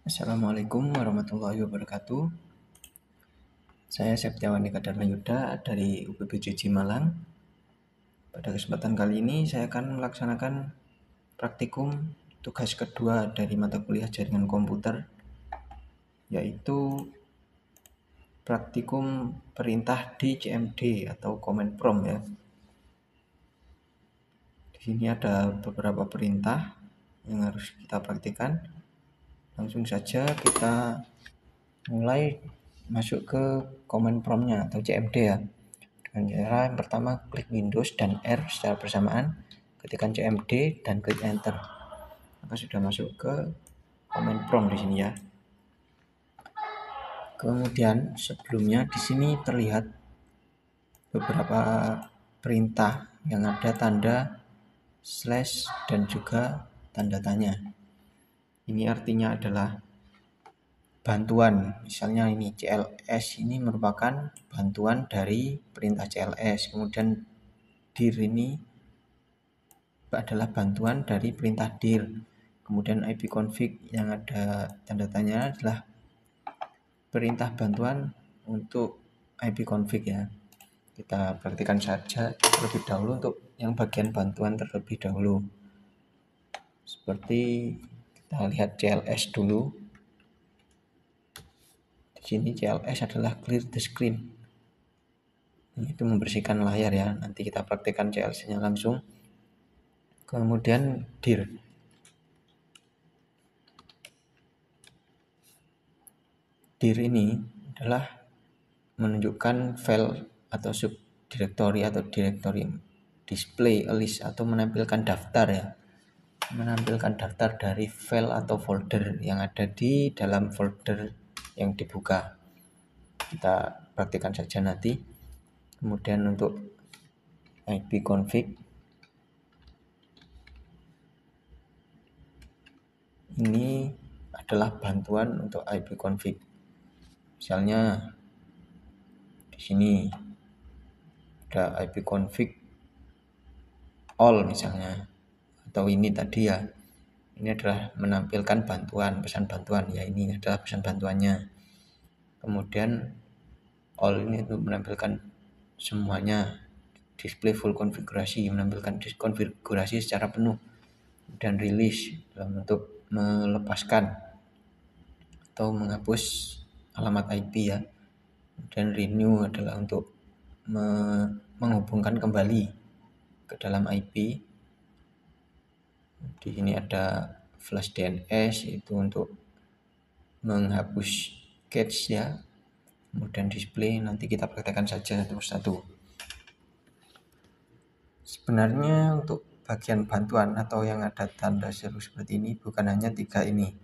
Assalamualaikum warahmatullahi wabarakatuh. Saya Septiawan Eka Yuda dari UPBJJ Malang. Pada kesempatan kali ini saya akan melaksanakan praktikum tugas kedua dari mata kuliah jaringan komputer, yaitu praktikum perintah di CMD atau command prompt ya. Di sini ada beberapa perintah yang harus kita praktikkan. Langsung saja kita mulai masuk ke command prompt-nya atau CMD ya. Dengan cara yang pertama klik Windows dan R secara bersamaan, ketikkan CMD dan klik Enter. Maka sudah masuk ke command prompt di sini ya. Kemudian sebelumnya di sini terlihat beberapa perintah yang ada tanda slash dan juga tanda tanya. Ini artinya adalah bantuan. Misalnya ini CLS ini merupakan bantuan dari perintah CLS. Kemudian dir ini adalah bantuan dari perintah dir. Kemudian ipconfig yang ada tanda tanya adalah perintah bantuan untuk ipconfig ya. Kita praktikkan saja terlebih dahulu untuk yang bagian bantuan terlebih dahulu. Seperti kita lihat CLS dulu. Di sini CLS adalah clear the screen. Itu membersihkan layar ya. Nanti kita praktikkan CLS-nya langsung. Kemudian dir. Dir ini adalah menunjukkan file atau subdirectory atau directory, display a list atau menampilkan daftar ya, menampilkan daftar dari file atau folder yang ada di dalam folder yang dibuka. Kita praktikkan saja nanti. Kemudian untuk ipconfig ini adalah bantuan untuk ipconfig. Misalnya di sini ada ipconfig all misalnya, atau ini tadi ya, ini adalah menampilkan bantuan, pesan bantuan ya, ini adalah pesan bantuannya. Kemudian all ini untuk menampilkan semuanya, display full konfigurasi, menampilkan konfigurasi secara penuh. Dan release dalam bentuk melepaskan atau menghapus alamat IP ya. Dan renew adalah untuk menghubungkan kembali ke dalam IP. Di sini ada flash DNS, itu untuk menghapus cache ya. Kemudian display nanti kita praktekkan saja satu persatu. Sebenarnya untuk bagian bantuan atau yang ada tanda seru seperti ini bukan hanya 3 ini.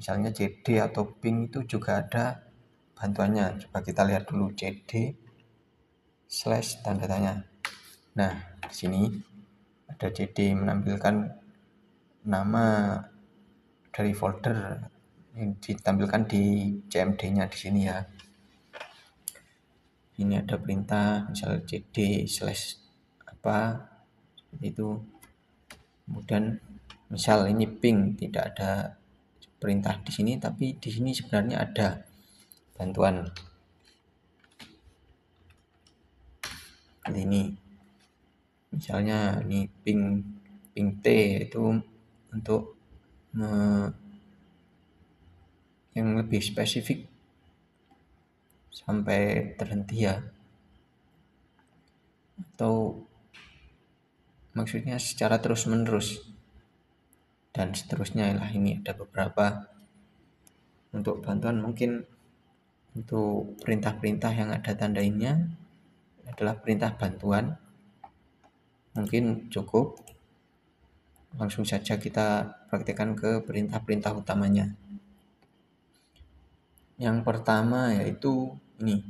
Misalnya CD atau ping itu juga ada bantuannya. Coba kita lihat dulu CD slash tanda tanya. Nah, di sini ada CD menampilkan nama dari folder yang ditampilkan di CMD-nya di sini ya. Ini ada perintah misalnya CD slash apa seperti itu. Kemudian misal ini ping, tidak ada perintah di sini, tapi di sini sebenarnya ada bantuan. Ini misalnya ini ping T itu untuk yang lebih spesifik sampai terhenti ya, atau maksudnya secara terus menerus dan seterusnya lah. Ini ada beberapa untuk bantuan. Mungkin untuk perintah-perintah yang ada tandanya adalah perintah bantuan, mungkin cukup. Langsung saja kita praktekkan ke perintah-perintah utamanya. Yang pertama yaitu ini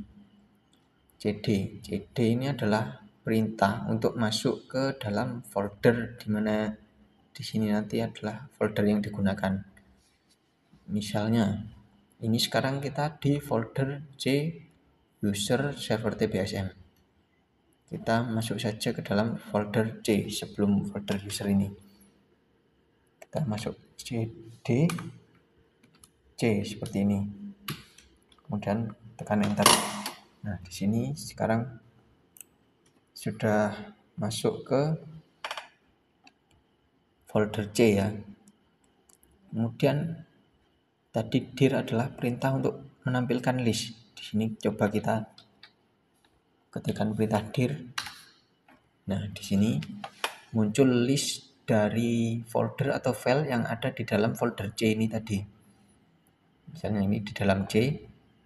CD. CD ini adalah perintah untuk masuk ke dalam folder, di mana di sini nanti adalah folder yang digunakan. Misalnya ini sekarang kita di folder C user server TBSM. Kita masuk saja ke dalam folder C sebelum folder user ini. Kita masuk CD C seperti ini. Kemudian tekan enter. Nah, di sini sekarang sudah masuk ke folder C ya. Kemudian tadi dir adalah perintah untuk menampilkan list. Di sini coba kita ketikkan perintah dir. Nah, di sini muncul list dari folder atau file yang ada di dalam folder C ini tadi. Misalnya ini di dalam C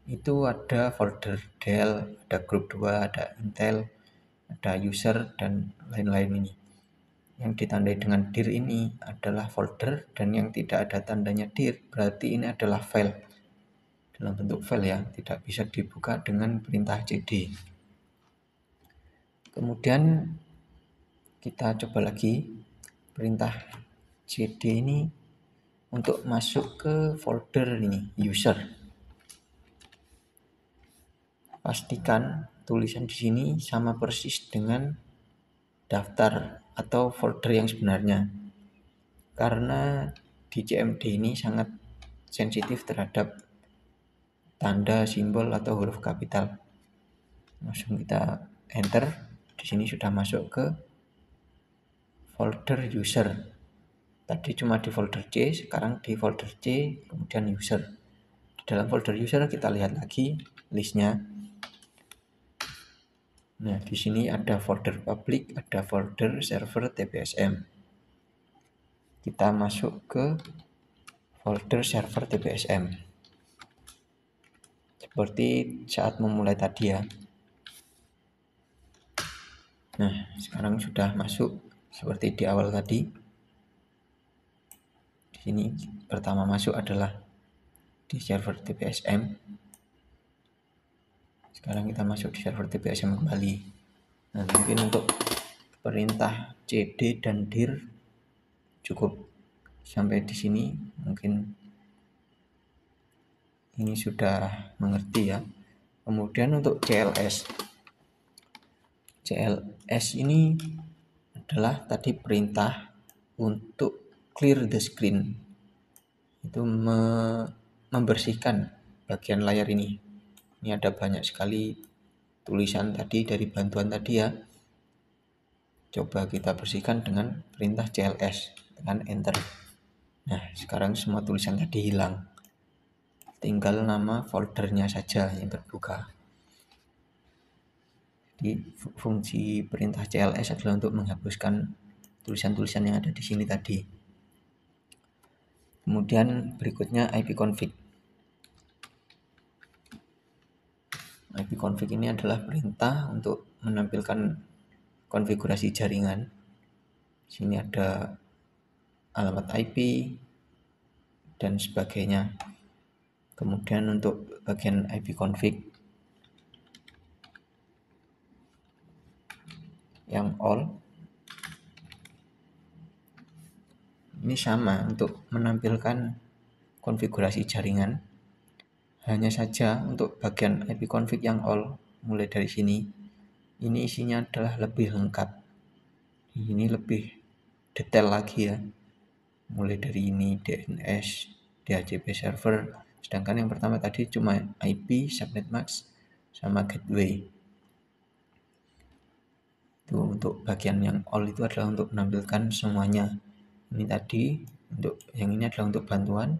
itu ada folder Dell, ada grup 2, ada Intel, ada user dan lain-lain ini. Yang ditandai dengan dir ini adalah folder, dan yang tidak ada tandanya dir berarti ini adalah file dalam bentuk file ya, tidak bisa dibuka dengan perintah cd. Kemudian kita coba lagi perintah cd ini untuk masuk ke folder ini user. Pastikan tulisan di sini sama persis dengan daftar atau folder yang sebenarnya, karena di CMD ini sangat sensitif terhadap tanda, simbol atau huruf kapital. Langsung kita enter. Di sini sudah masuk ke folder user. Tadi cuma di folder C, sekarang di folder C kemudian user. Di dalam folder user kita lihat lagi listnya. Nah, di sini ada folder public, ada folder server TPSM. Kita masuk ke folder server TPSM. Seperti saat memulai tadi ya. Nah, sekarang sudah masuk seperti di awal tadi. Di sini pertama masuk adalah di server TPSM. Sekarang kita masuk di server TPSM kembali. Nah, mungkin untuk perintah cd dan dir cukup sampai di sini. Mungkin ini sudah mengerti ya. Kemudian untuk CLS ini adalah tadi perintah untuk clear the screen. Itu membersihkan bagian layar ini. Ini ada banyak sekali tulisan tadi dari bantuan tadi ya. Coba kita bersihkan dengan perintah CLS, tekan enter. Nah, sekarang semua tulisan tadi hilang. Tinggal nama foldernya saja yang terbuka. Jadi fungsi perintah CLS adalah untuk menghapuskan tulisan-tulisan yang ada di sini tadi. Kemudian berikutnya ipconfig. ipconfig ini adalah perintah untuk menampilkan konfigurasi jaringan. Di sini ada alamat IP dan sebagainya. Kemudian untuk bagian ipconfig yang all ini sama untuk menampilkan konfigurasi jaringan. Hanya saja untuk bagian ipconfig yang all mulai dari sini, ini isinya adalah lebih lengkap. Ini lebih detail lagi ya. Mulai dari ini DNS, DHCP server, sedangkan yang pertama tadi cuma IP, subnet mask, sama gateway. Itu untuk bagian yang all itu adalah untuk menampilkan semuanya. Ini tadi untuk yang ini adalah untuk bantuan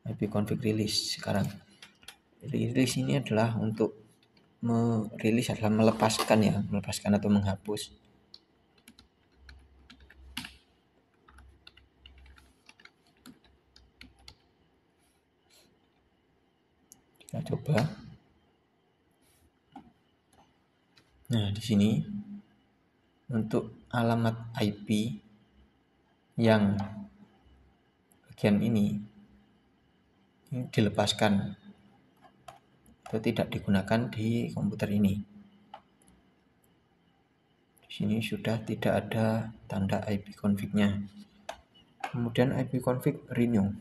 ipconfig release. Sekarang release ini adalah untuk merilis adalah melepaskan atau menghapus. Kita coba. Nah, di sini untuk alamat IP yang bagian ini dilepaskan atau tidak digunakan di komputer ini. Di sini sudah tidak ada tanda ipconfig-nya. Kemudian ipconfig renew.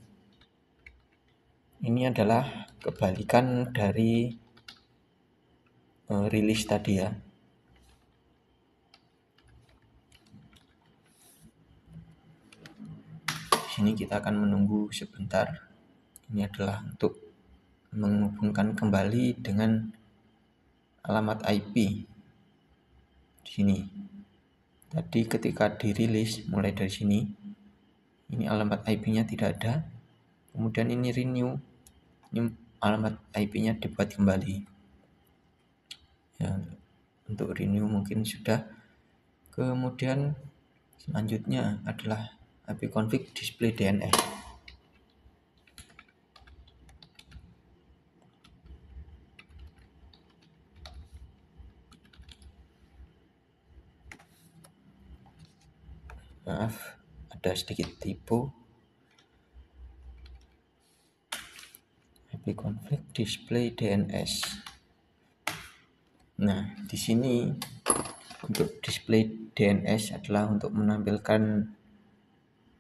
Ini adalah kebalikan dari rilis tadi ya. Di sini kita akan menunggu sebentar. Ini adalah untuk menghubungkan kembali dengan alamat IP di sini. Tadi ketika dirilis mulai dari sini, ini alamat IP-nya tidak ada. Kemudian ini renew, ini alamat IP-nya dibuat kembali. Ya, untuk renew mungkin sudah. Kemudian selanjutnya adalah ipconfig display DNS. Maaf, ada sedikit typo. ipconfig display DNS. Nah, di sini untuk display DNS adalah untuk menampilkan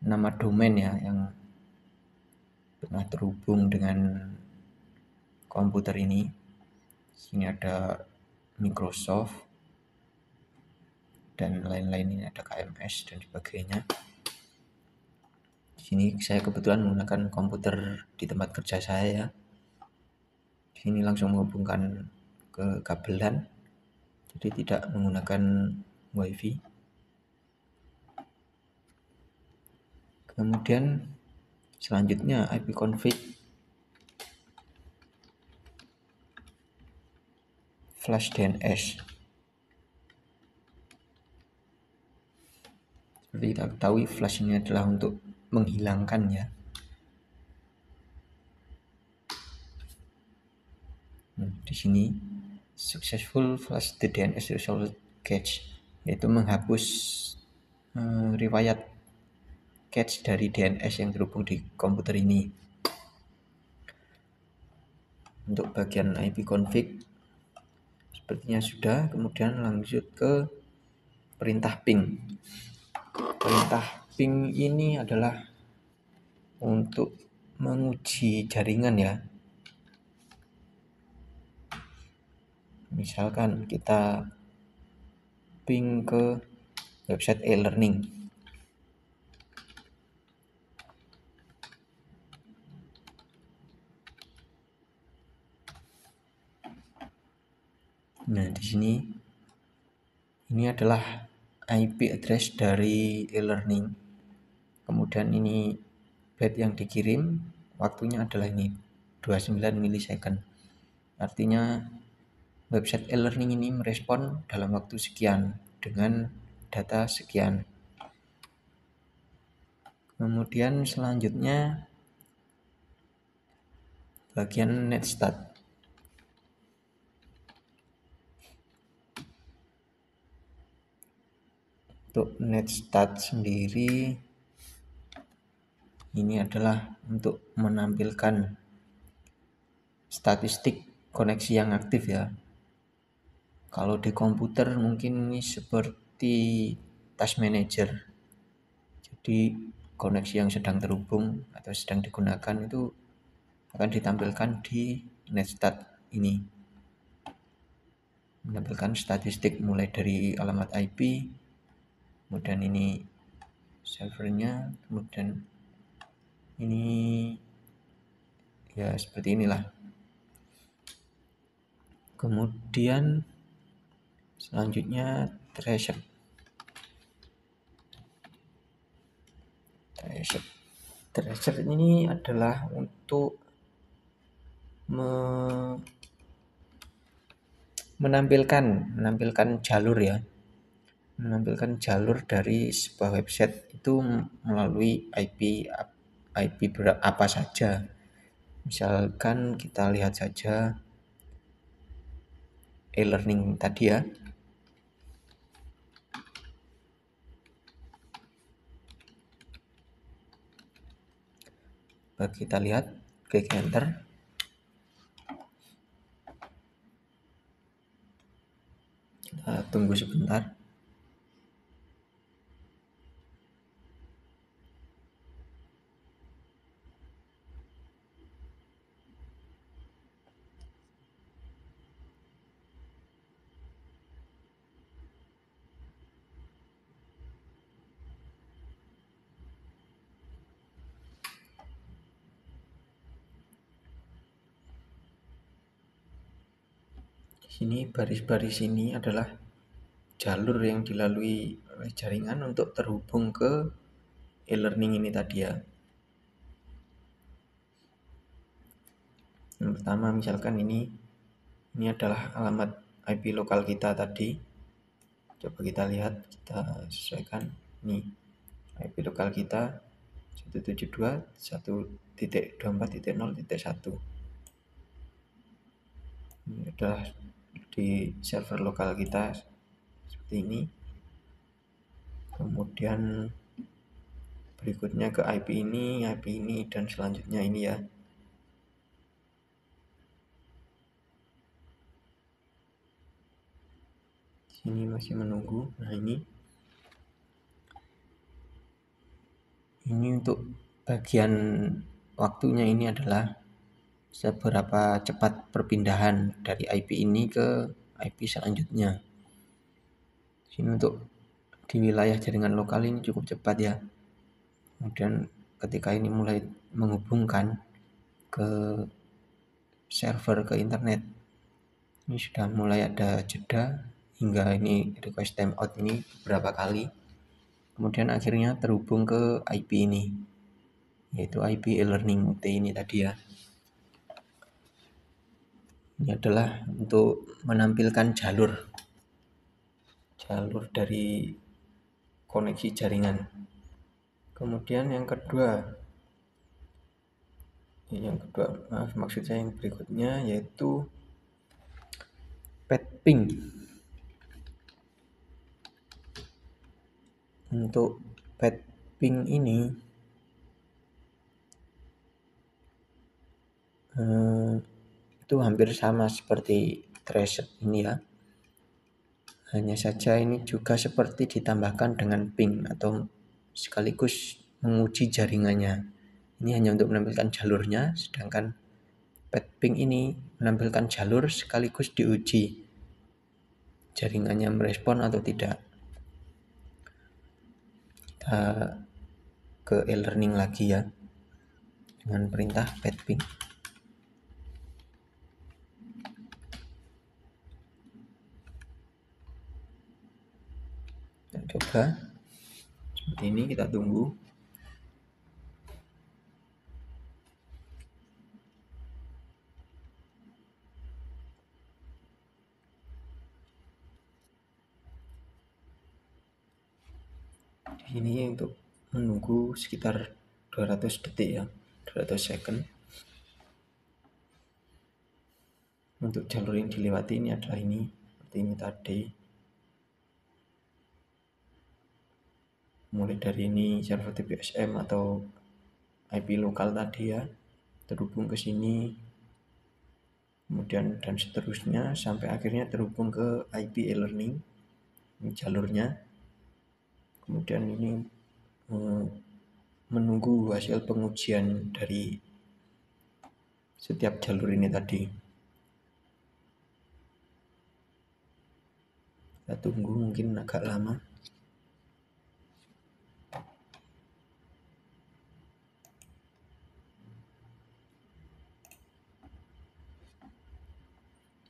nama domain ya yang pernah terhubung dengan komputer ini. Sini ada Microsoft dan lain-lain, ini ada KMS dan sebagainya. Di sini saya kebetulan menggunakan komputer di tempat kerja saya ya. Di sini langsung menghubungkan ke kabelan, jadi tidak menggunakan WiFi. Kemudian selanjutnya ipconfig flash DNS. Seperti kita ketahui, flash ini adalah untuk menghilangkan ya. Di sini successful flash the DNS result cache, yaitu menghapus riwayat cache dari DNS yang terhubung di komputer ini. Untuk bagian ipconfig sepertinya sudah. Kemudian lanjut ke perintah ping. Perintah ping ini adalah untuk menguji jaringan ya. Misalkan kita ping ke website e-learning. Nah, di sini ini adalah IP address dari e-learning. Kemudian ini byte yang dikirim, waktunya adalah ini 29 milisecond. Artinya website e-learning ini merespon dalam waktu sekian dengan data sekian. Kemudian selanjutnya bagian netstat. Untuk netstat sendiri ini adalah untuk menampilkan statistik koneksi yang aktif ya. Kalau di komputer mungkin ini seperti task manager. Jadi koneksi yang sedang terhubung atau sedang digunakan itu akan ditampilkan di netstat ini. Menampilkan statistik mulai dari alamat IP, kemudian ini servernya, kemudian ini ya seperti inilah. Kemudian selanjutnya tracer. Tracer ini adalah untuk menampilkan jalur ya. Menampilkan jalur dari sebuah website itu melalui IP apa saja. Misalkan kita lihat saja e-learning tadi ya. Kita lihat, klik enter. Kita tunggu sebentar. Sini baris-baris ini adalah jalur yang dilalui oleh jaringan untuk terhubung ke e-learning ini tadi ya. Yang pertama misalkan ini adalah alamat IP lokal kita tadi. Coba kita lihat, kita sesuaikan. Ini IP lokal kita 172.1.24.0.1. Ini adalah di server lokal kita seperti ini. Kemudian berikutnya ke IP ini, dan selanjutnya ini ya. Sini masih menunggu. Nah ini untuk bagian waktunya ini adalah seberapa cepat perpindahan dari IP ini ke IP selanjutnya. Sini untuk di wilayah jaringan lokal ini cukup cepat ya. Kemudian ketika ini mulai menghubungkan ke server ke internet, ini sudah mulai ada jeda hingga ini request timeout ini beberapa kali. Kemudian akhirnya terhubung ke IP ini, yaitu IP e-learning UT ini tadi ya. Ini adalah untuk menampilkan jalur dari koneksi jaringan. Kemudian yang kedua, maksud saya yang berikutnya yaitu pet ping. Untuk pet ping ini itu hampir sama seperti tracer ini ya. Hanya saja ini juga seperti ditambahkan dengan ping atau sekaligus menguji jaringannya. Ini hanya untuk menampilkan jalurnya, sedangkan pet ping ini menampilkan jalur sekaligus diuji jaringannya merespon atau tidak. Kita ke e-learning lagi ya, dengan perintah pet ping. Kita coba seperti ini, kita tunggu. Di sini untuk menunggu sekitar 200 detik ya, 200 second. Untuk jalur yang dilewati ini adalah ini, seperti ini tadi. Mulai dari ini server TPSM atau IP lokal tadi ya, terhubung ke sini, kemudian dan seterusnya sampai akhirnya terhubung ke IP e-learning. Ini jalurnya. Kemudian ini menunggu hasil pengujian dari setiap jalur ini tadi. Kita tunggu, mungkin agak lama.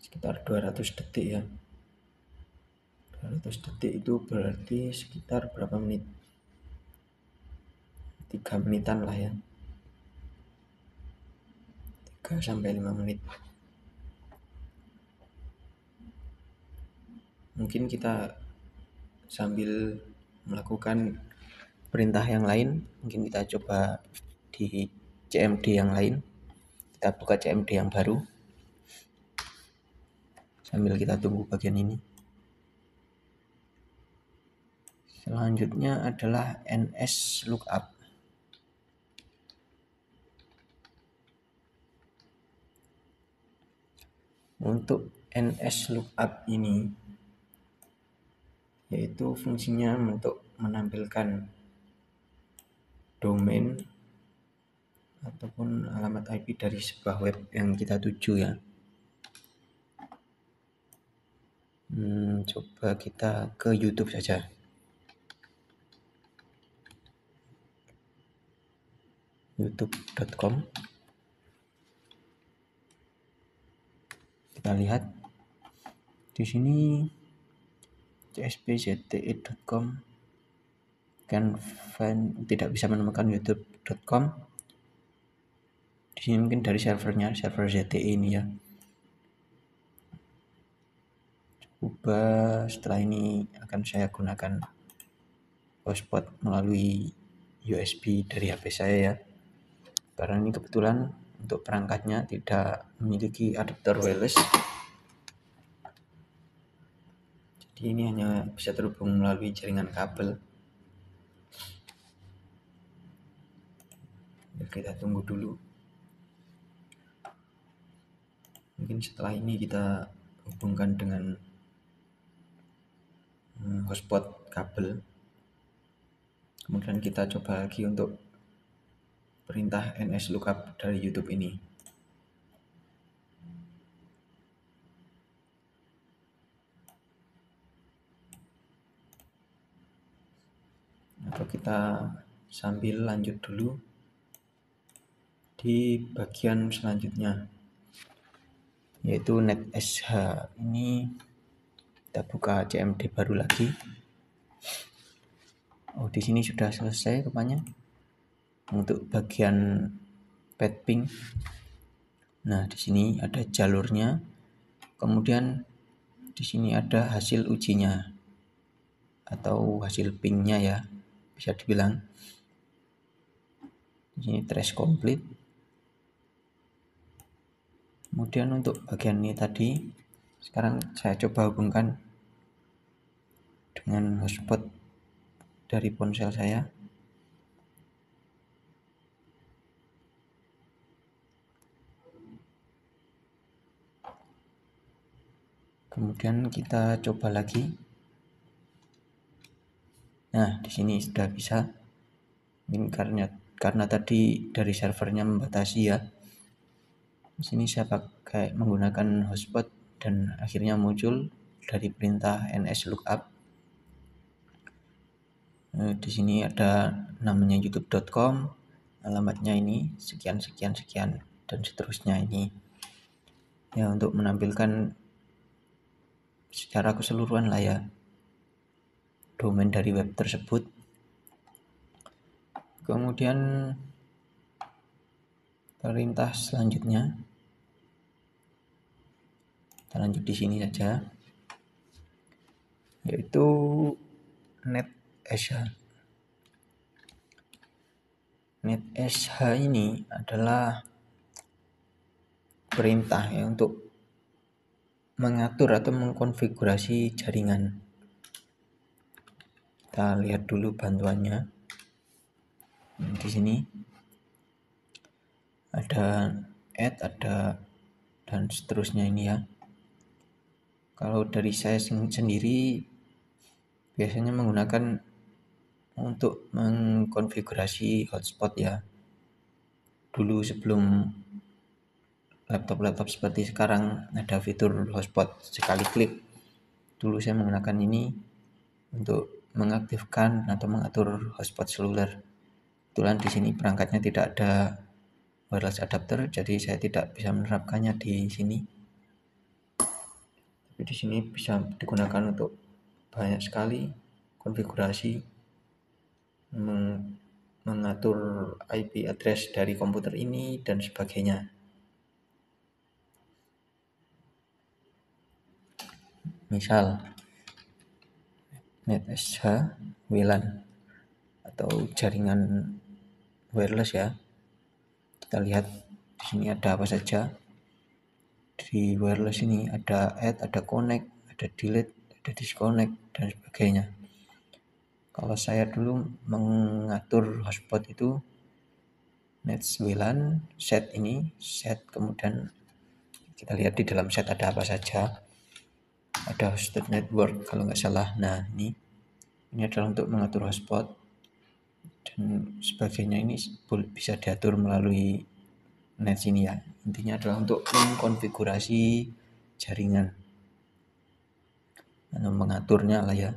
Sekitar 200 detik ya. 200 detik itu berarti sekitar berapa menit? 3 menitan lah ya. 3 sampai 5 menit. Mungkin kita sambil melakukan perintah yang lain, mungkin kita coba di CMD yang lain. Kita buka CMD yang baru sambil kita tunggu bagian ini. Selanjutnya adalah NS lookup. Untuk NS lookup ini yaitu fungsinya untuk menampilkan domain ataupun alamat IP dari sebuah web yang kita tuju ya. Coba kita ke YouTube saja. youtube.com. Kita lihat Di sini cspzte.com kan tidak bisa menemukan youtube.com. Di sini mungkin dari server ZTE ini ya. Setelah ini akan saya gunakan hotspot melalui USB dari HP saya ya. Karena ini kebetulan untuk perangkatnya tidak memiliki adapter wireless. Jadi ini hanya bisa terhubung melalui jaringan kabel. Kita tunggu dulu. Mungkin setelah ini kita hubungkan dengan hotspot kabel. Kemudian kita coba lagi untuk perintah nslookup dari YouTube ini. Atau kita sambil lanjut dulu di bagian selanjutnya, yaitu NetSH. Ini kita buka CMD baru lagi. Oh, di sini sudah selesai rupanya untuk bagian petping. Nah, di sini ada jalurnya. Kemudian di sini ada hasil ujinya atau hasil pingnya ya, bisa dibilang. Di sini trace complete. Kemudian untuk bagian ini tadi, sekarang saya coba hubungkan dengan hotspot dari ponsel saya. Kemudian kita coba lagi. Nah, di sini sudah bisa. Ini karena tadi dari servernya membatasi ya. Di sini saya pakai menggunakan hotspot dan akhirnya muncul dari perintah nslookup. Di sini ada namanya youtube.com, alamatnya ini sekian dan seterusnya ini. Ya, untuk menampilkan secara keseluruhan lah ya domain dari web tersebut. Kemudian perintah selanjutnya kita lanjut di sini saja, yaitu NetSH. NetSH ini adalah perintah ya untuk mengatur atau mengkonfigurasi jaringan. Kita lihat dulu bantuannya. Di sini ada add, ada dan seterusnya ini ya. Kalau dari saya sendiri biasanya menggunakan untuk mengkonfigurasi hotspot ya. Dulu sebelum laptop seperti sekarang ada fitur hotspot sekali klik. Dulu saya menggunakan ini untuk mengaktifkan atau mengatur hotspot seluler. Kebetulan di sini perangkatnya tidak ada wireless adapter, jadi saya tidak bisa menerapkannya di sini. Tapi di sini bisa digunakan untuk banyak sekali konfigurasi, mengatur IP address dari komputer ini dan sebagainya. Misal NetSH WLAN atau jaringan wireless ya. Kita lihat di sini ada apa saja. Di wireless ini ada add, ada connect, ada delete, ada disconnect dan sebagainya. Kalau saya dulu mengatur hotspot itu NetWLAN, set ini, set, kemudian kita lihat di dalam set ada apa saja. Ada hosted network kalau nggak salah. Nah, ini adalah untuk mengatur hotspot dan sebagainya. Ini bisa diatur melalui net sini ya. Intinya adalah untuk mengkonfigurasi jaringan, mengaturnya lah ya.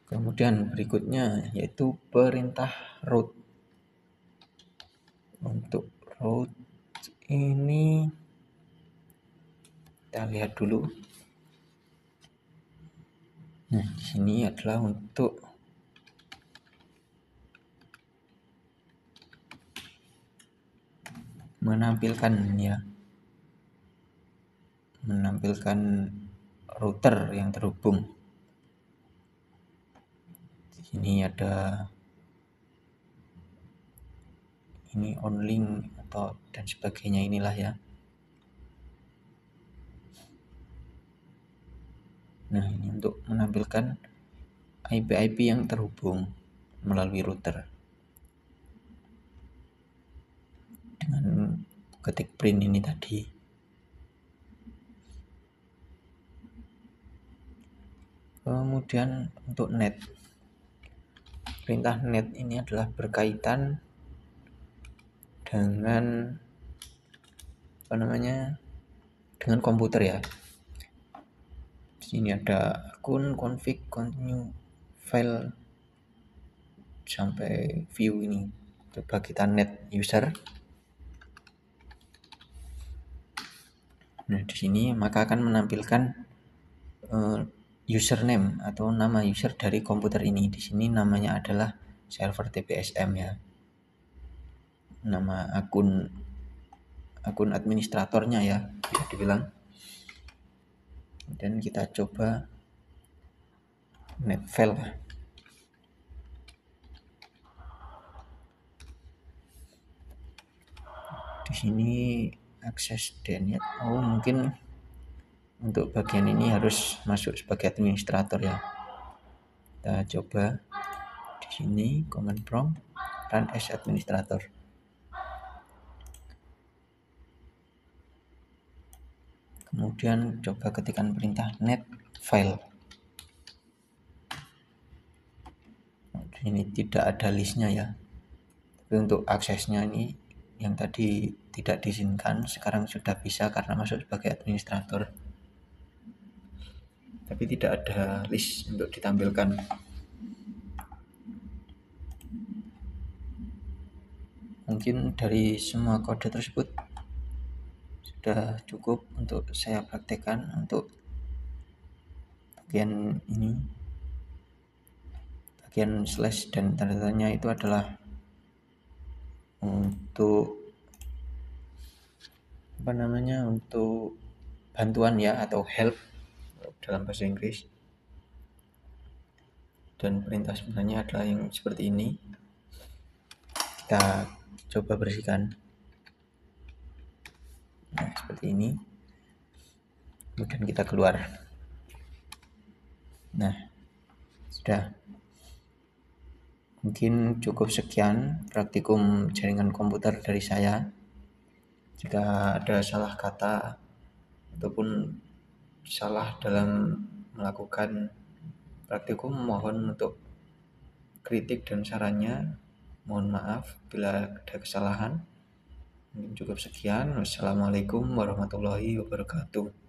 Kemudian berikutnya yaitu perintah route. Untuk route ini kita Kita lihat dulu. Nah, di sini adalah untuk menampilkan router yang terhubung. Di sini ada ini onlink atau dan sebagainya inilah ya. Nah, ini untuk menampilkan IP yang terhubung melalui router. Dengan ketik print ini tadi. Kemudian untuk net. Perintah net ini adalah berkaitan dengan dengan komputer ya. Di sini ada akun, config, continue, file sampai view ini. Coba kita net user. Nah, di sini maka akan menampilkan username atau nama user dari komputer ini. Di sini namanya adalah server TPSM ya. Nama akun administratornya ya, bisa dibilang. Dan kita coba net file. Di sini akses DNS. Oh, mungkin untuk bagian ini harus masuk sebagai administrator ya. Kita coba di sini command prompt run as administrator. Kemudian coba ketikkan perintah net file. Ini tidak ada listnya ya. Tapi untuk aksesnya ini yang tadi tidak diizinkan sekarang sudah bisa karena masuk sebagai administrator. Tapi tidak ada list untuk ditampilkan. Mungkin dari semua kode tersebut sudah cukup untuk saya praktekkan. Untuk bagian ini, bagian slash dan tanda tanya itu adalah untuk untuk bantuan ya, atau help dalam bahasa Inggris. Dan perintah sebenarnya adalah yang seperti ini. Kita coba bersihkan. Nah, seperti ini. Kemudian kita keluar. Nah, sudah. Mungkin cukup sekian praktikum jaringan komputer dari saya. Jika ada salah kata ataupun salah dalam melakukan praktikum, mohon untuk kritik dan sarannya. Mohon maaf bila ada kesalahan. Mungkin cukup sekian. Wassalamualaikum warahmatullahi wabarakatuh.